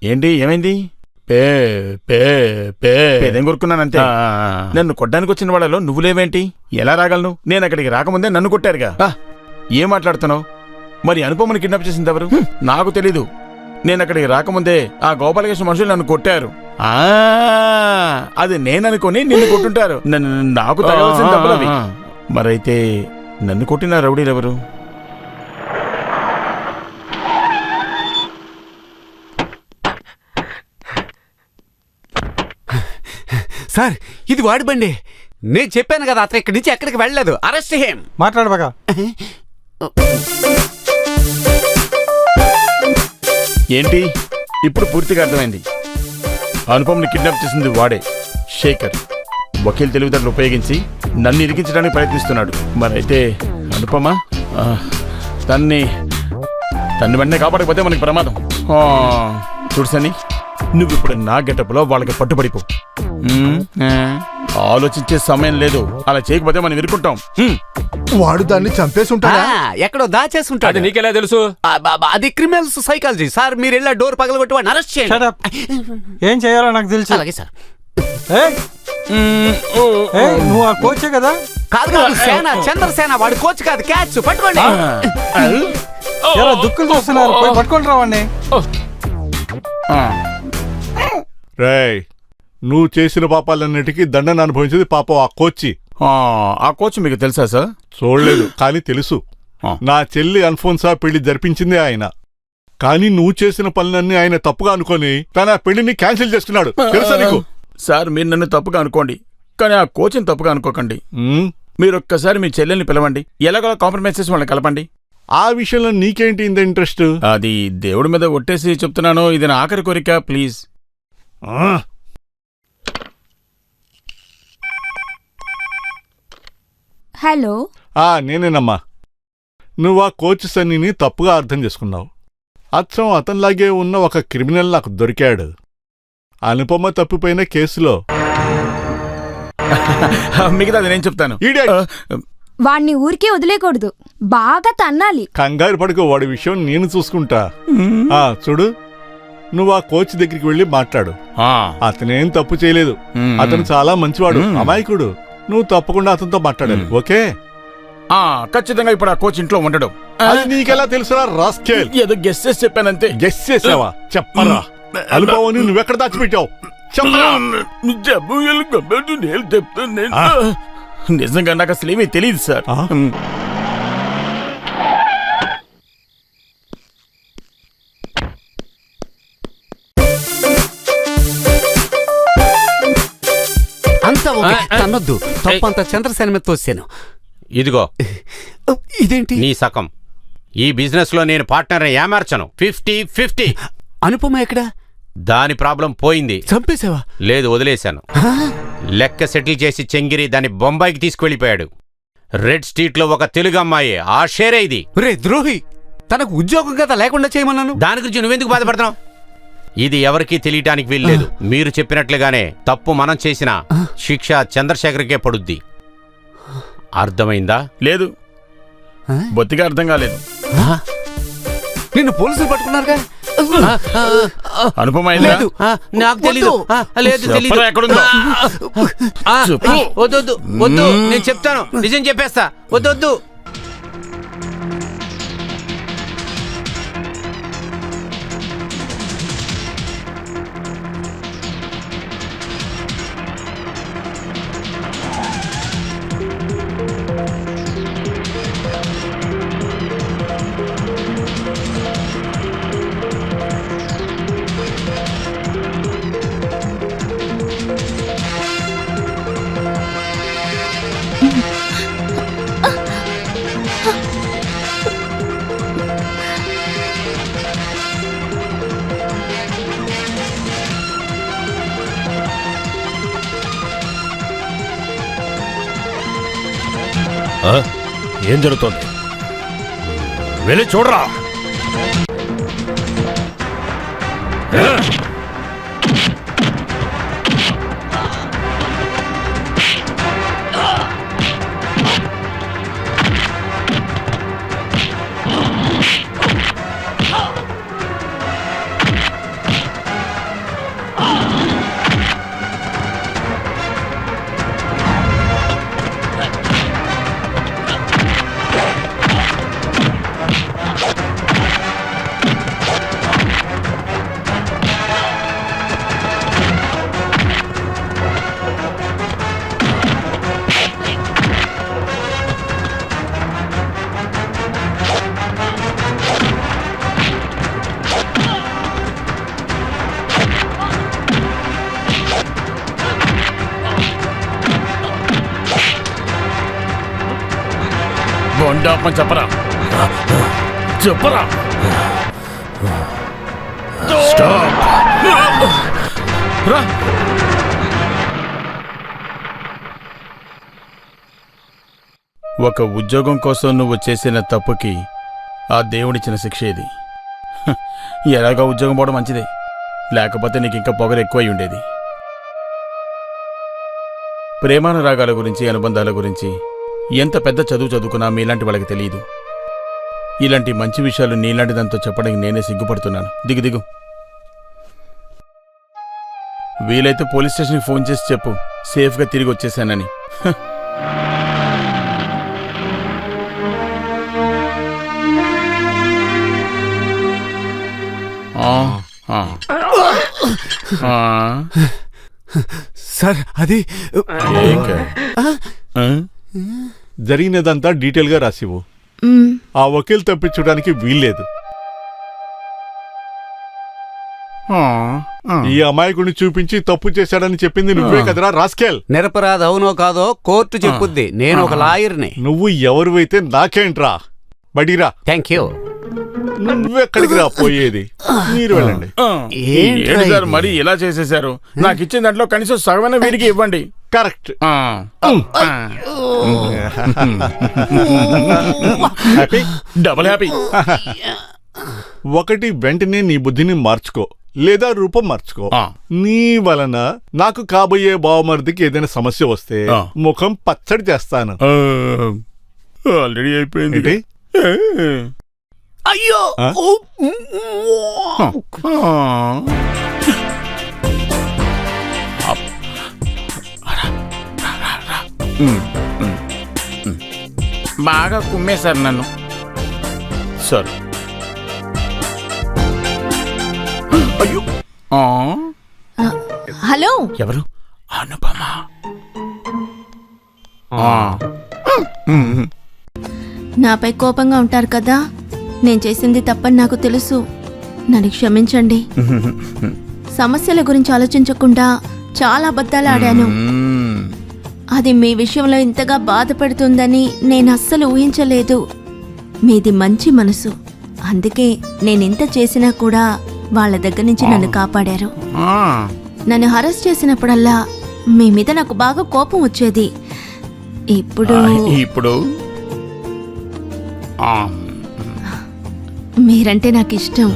ఏంటి ఏమైంది? పేదేం కొరుకున్నానంతే. నన్ను కొట్టడానికి వచ్చిన వాళ్ళలో నువ్వు లేవేంటి? ఎలా రాగలను? నేను అక్కడికి రాకముందే నన్ను కొట్టారుగా. ఏం మాట్లాడుతున్నావు? మరి అనుపమని కిడ్నాప్ చేసింది ఎవరు? నాకు తెలీదు. నేను అక్కడికి రాకముందే ఆ గోపాలకృష్ణ మనుషులు నన్ను కొట్టారు. అది నేననుకొని నిన్ను కొట్టుంటారు. నాకు తగవలసిన డబ్బులు. మరైతే నన్ను కొట్టిన రౌడీలు ఎవరు? సార్, ఇది వాడి బండి. నేను చెప్పాను కదా, అతను ఇక్కడి నుంచి ఎక్కడికి వెళ్ళలేదు. Arrest him. మాట్లాడబాగా. ఏంటి ఇప్పుడు పూర్తిగా అర్థమైంది. అనుపమని కిడ్నాప్ చేసింది వాడే, శేఖర్. వకీల్ తెలివితేటలు ఉపయోగించి నన్ను ఇరికించడానికి ప్రయత్నిస్తున్నాడు. మరైతే అనుపమ తన్ని వెంటనే కాపాడకపోతే మనకి ప్రమాదం. చూడుసని, నువ్వు ఇప్పుడు నా గెటప్లో వాళ్ళకి పట్టుబడిపో. ఆలోచించే సమయం లేదు. అలా చేయకపోతే మనం ఇరుక్కుంటాం. వాడు దాన్ని చంపేసి ఉంటాడా? ఎక్కడో దాచేసి ఉంటాడు. అది నీకెలా తెలుసు? అది క్రిమినల్స్ సైకాలజీ సార్. మీరు వెళ్ళా డోర్ పగలగొట్టి వాడిని అరెస్ట్ చేయండి. ఏం చేయాలో నాకు తెలుసు. అలాగే సార్. నువ్వు ఆ కోచే కదా? కాదు, సేన, చంద్రసేన. వాడు కోచ్ కాదు, క్యాచ్. పట్టుకోండి. ఎలా దుక్కులు చూస్తున్నారు? పట్టుకోండి రావండి. రేయ్, నువ్వు చేసిన పాపాలన్నిటికీ దండన అనుభవించేది పాపం ఆ కోచి. ఆ కోచ్ మీకు తెలుసా సార్? చూడలేదు, కానీ తెలుసు. నా చెల్లి అల్ఫోన్సా పెళ్లి జరిపించిందే ఆయన. కానీ నువ్వు చేసిన పనులన్నీ ఆయన తప్పుగా అనుకొని తన పెళ్లిని క్యాన్సిల్ చేస్తున్నాడు. తెలుసా నీకు? సార్, మీరు నన్ను తప్పుగా అనుకోండి, కానీ ఆ కోచ్ని తప్పుగా అనుకోకండి. మీరు ఒక్కసారి మీ చెల్లెల్ని పిలవండి. ఎలాగో కాంప్రమైజ్ చేసి వాళ్ళని కలపండి. ఆ విషయంలో నీకేంటి ఇంత ఇంట్రెస్ట్? అది దేవుడి మీద ఒట్టేసి చెప్తున్నాను. ఇది నా ఆఖరి కోరిక, ప్లీజ్. హలో. నేనేనమ్మా. నువ్వు ఆ కోచ్ సన్నీని తప్పుగా అర్థం చేసుకున్నావు. అచ్చం అతనిలాగే ఉన్న ఒక క్రిమినల్ నాకు దొరికాడు. అనుపమ తప్పిపోయిన కేసులో. మిగతాది నేను చెప్తాను. వాణ్ణి ఊరికే వదిలేకూడదు, బాగా తన్నాలి. కంగారు పడుకో, వాడి విషయం నేను చూసుకుంటా. చూడు, నువ్వు ఆ కోచ్ దగ్గరికి వెళ్ళి మాట్లాడు. అతనేం తప్పు చేయలేదు. అతను చాలా మంచివాడు, అమాయకుడు. నువ్వు తప్పకుండా అతనితో మాట్లాడాలి. ఓకే? ఖచ్చితంగా ఇప్పుడు ఆ కోచ్ ఇంట్లో ఉండడం. అది నీకెలా తెలుసురా రాస్కేల్? ఏదో గెస్ చేసి చెప్పానంతే. గెస్ చేసావా? చెప్పరా. అనుభవాన్ని నువ్వెక్కడ దాచిపెట్టావు? నిజంగా నాకు అసలు ఏమీ తెలియదు సార్. అంతా తనొద్దు. తప్పంతా చంద్రసేన మీద తోసాను. ఇదిగో, ఇదేంటి? నీ సకం. ఈ బిజినెస్ లో నేను పార్ట్నర్ ఏమార్చను. 50-50. అనుపమ ఎక్కడా? దాని ప్రాబ్లం పోయింది. చంపేశావా? లేదు, వదిలేశాను. లెక్క సెటిల్ చేసి చెంగిరి దాన్ని బొంబాయికి తీసుకువెళ్ళిపోయాడు. రెడ్ స్ట్రీట్ లో ఒక తెలుగు అమ్మాయి. ఆ షేరే ఇది. రే ద్రోహి, తనకు ఉద్యోగం కదా లేకుండా చేయమన్నాను. దాని గురించి నువ్వెందుకు బాధపడుతున్నావు? ఇది ఎవరికీ తెలియటానికి వీల్లేదు. మీరు చెప్పినట్లుగానే తప్పు మనం చేసిన శిక్ష చంద్రశేఖర్కే పడుద్ది. అర్థమైందా? లేదు, బొత్తిగా అర్థం కాలేదు. నిన్ను పోలీసులు పట్టుకున్నారుగా? అనుపమ నాకు తెలీదు. లేదు, తెలీదు. వద్దు, నేను చెప్తాను. నిజం చెప్పేస్తా. వద్దు. ఏం జరుగుతోంది? వెళ్ళి చూడరా. బండి ఆపమని చెప్పరా చెప్పరా స్టాప్. రా. ఒక ఉద్యోగం కోసం నువ్వు చేసిన తప్పుకి ఆ దేవుడిచ్చిన శిక్ష ఇది. హ, ఎలాగో ఉద్యోగం పోవడం మంచిదే, లేకపోతే నీకు ఇంకా పొగరు ఎక్కువై ఉండేది. ప్రేమానురాగాల గురించి, అనుబంధాల గురించి ఎంత పెద్ద చదువు చదువుకున్నా మీలాంటి వాళ్ళకి తెలియదు. ఇలాంటి మంచి విషయాలు నీలాంటి దాంతో చెప్పడానికి నేనే సిగ్గుపడుతున్నాను. దిగు దిగు. వీలైతే పోలీస్ స్టేషన్కి ఫోన్ చేసి చెప్పు సేఫ్గా తిరిగి వచ్చేసానని. హ. సార్ అది జరిగినదంతా డీటెయిల్ గా రాసివు. ఆ వకీల్ తప్పించడానికి వీల్లేదు. ఈ అమాయకుడిని చూపించి తప్పు చేశాడని చెప్పింది నువ్వే కదరా రాస్కెల్. నిరపరాధ అవునో కాదో కోర్టు చెప్పుద్ది. నేను ఒక లాయర్ని. నువ్వు ఎవరివైతే నాకేంట్రా, బడిరా. Thank you. నువ్వెక్కడికి రా పోయేది? మీరు వెళ్ళండి. ఏంటి సార్ మరి ఇలా చేసేశారు? నాకు ఇచ్చిన దాంట్లో కనీసం సగమైన వీడికి ఇవ్వండి. కరెక్ట్. హ్యాపీ? Double happy. ఒకటి, వెంటనే నీ బుద్ధిని మార్చుకో, లేదా రూపం మార్చుకో. నీ వలన నాకు కాబోయే బావమరిదికి ఏదైనా సమస్య వస్తే ముఖం పచ్చడి చేస్తాను. ఆల్రెడీ అయిపోయింది. ఏంటి? అయ్యో బాగా కుమ్మేశారు నన్ను. సార్ అయ్యో. హలో, ఎవరు? అనుపమ. నాపై కోపంగా ఉంటారు కదా. నేను చేసింది తప్పని నాకు తెలుసు. నన్ను క్షమించండి. సమస్యల గురించి ఆలోచించకుండా చాలా అబద్ధాలు ఆడాను. అది మీ విషయంలో ఇంతగా బాధపడుతుందని నేను అస్సలు ఊహించలేదు. మీది మంచి మనసు, అందుకే నేనింత చేసినా కూడా వాళ్ళ దగ్గర నుంచి నన్ను కాపాడారు. నన్ను హరెస్ట్ చేసినప్పుడల్లా మీ మీద నాకు బాగా కోపం వచ్చేది. ఇప్పుడు మీరంటే నాకు ఇష్టం.